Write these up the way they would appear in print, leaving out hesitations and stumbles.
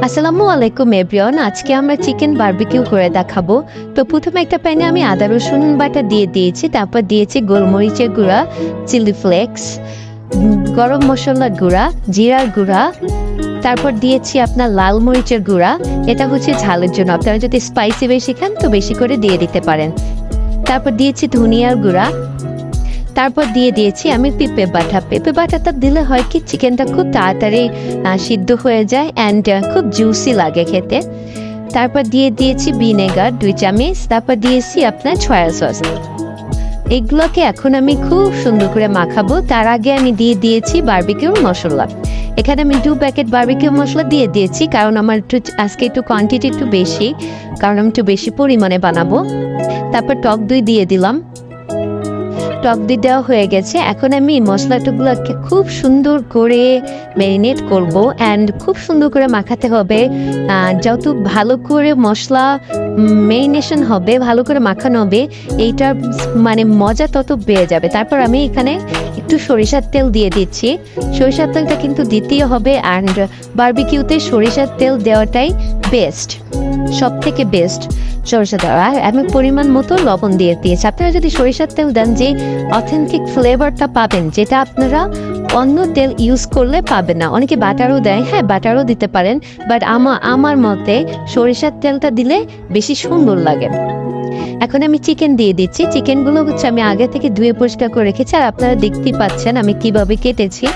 আসসালামু আলাইকুম এভরিওয়ান। আজকে আমরা চিকেন বারবিকিউ করে দেখাবো। তো প্রথমে একটা প্যানে আমি আদা রসুন বাটা দিয়ে দিয়েছি, তারপর দিয়েছি গোলমরিচের গুঁড়া, চিলি ফ্লেক্স, গরম মশলার গুঁড়া, জিরার গুঁড়া, তারপর দিয়েছি আপনার লাল মরিচের গুঁড়া। এটা হচ্ছে ঝালের জন্য, আপনারা যদি স্পাইসি বেশি খান তো বেশি করে দিয়ে দিতে পারেন। তারপর দিয়েছি ধনিয়ার গুঁড়া, তারপর দিয়ে দিয়েছি আমি পেঁপে বাটা। পেঁপে বাটাটা দিলে হয় কি চিকেনটা খুব তাড়াতাড়ি সিদ্ধ হয়ে যায় অ্যান্ড খুব জুসি লাগে খেতে। তারপর দিয়ে দিয়েছি ভিনেগার 2 চামচ, তারপর দিয়েছি আপনার সয়া সস। এগুলোকে এখন আমি খুব সুন্দর করে মাখাবো। তার আগে আমি দিয়ে দিয়েছি বারবিকিউ মশলা। এখানে আমি 2 প্যাকেট বারবিকিউ মশলা দিয়ে দিয়েছি, কারণ আমার আজকে একটু কোয়ান্টিটি একটু বেশি, কারণ আমি একটু বেশি পরিমাণে বানাবো। তারপর টক দই দিয়ে দিলাম। টক দই দেওয়া হয়ে গেছে। এখন আমি মশলাগুলোকে খুব সুন্দর করে ম্যারিনেট করব অ্যান্ড খুব সুন্দর করে মাখাতে হবে। যত ভালো করে মশলা ম্যারিনেশন হবে, ভালো করে মাখানো হবে, এইটার মানে মজা তত বেড়ে যাবে। তারপর আমি এখানে একটু সরিষার তেল দিয়ে দিচ্ছি। সরিষার তেলটা কিন্তু দিতেই হবে, অ্যান্ড বারবিকিউতে সরিষার তেল দেওয়াটাই বেস্ট, সব থেকে বেস্ট সরিষা দেওয়া। আমি পরিমাণ মতো লবণ দিয়ে দিয়েছি। আপনারা যদি সরিষার তেল দেন, যে অথেন্টিক ফ্লেভারটা পাবেন, যেটা আপনারা অন্য তেল ইউজ করলে পাবেন না। অনেকে বাটারও দেয়, হ্যাঁ বাটারও দিতে পারেন, বাট আমার মতে সরিষার তেলটা দিলে বেশি সুন্দর লাগে। এখন আমি চিকেন দিয়ে দিচ্ছি। চিকেনগুলো হচ্ছে আমি আগে থেকে ধুয়ে পরিষ্কার করে রেখেছি, আর আপনারা দেখতেই পাচ্ছেন আমি কিভাবে কেটেছি।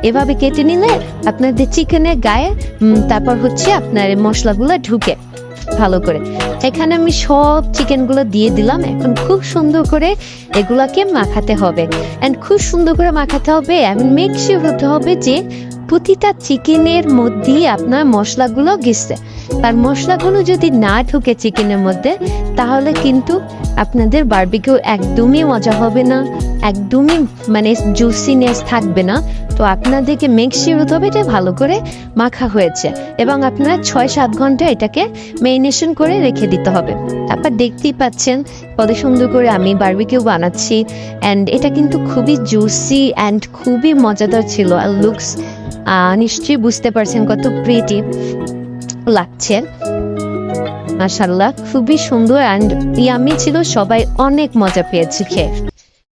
এভাবে কেটে নিলে আপনাদের চিকেনের গায়ে তারপর হচ্ছে আপনার মশলাগুলো ঢুকে ভালো করে। এখানে আমি সব চিকেনগুলো দিয়ে দিলাম। এখন খুব সুন্দর করে এগুলাকে মাখাতে হবে, অ্যান্ড খুব সুন্দর করে মাখাতে হবে। এবং মেক শিওর হতে হবে যে প্রতিটা চিকেনের মধ্যেই আপনার মশলাগুলো গেছে। আর মশলাগুলো যদি না ঢুকে চিকেনের মধ্যে, তাহলে কিন্তু আপনাদের বারবিকিউ একদমই মজা হবে না, একদমই মানে জুসিনেস থাকবে না। তো আপনাদেরকে মেক শিওর হতে হবে এটা ভালো করে মাখা হয়েছে, এবং আপনারা 6-7 ঘন্টা এটাকে ম্যারিনেশন করে রেখে দিতে হবে। তারপর দেখতেই পাচ্ছেন কত সুন্দর করে আমি বারবিকিউ বানাচ্ছি, অ্যান্ড এটা কিন্তু খুবই জুসি অ্যান্ড খুবই মজাদার ছিল। আর লুকস নিশ্চয়ই বুঝতে পারছেন কত প্রিটি লাগছে। মাশাআল্লাহ খুবই সুন্দর অ্যান্ড ইয়ামি ছিল, সবাই অনেক মজা পেয়েছে খেয়ে।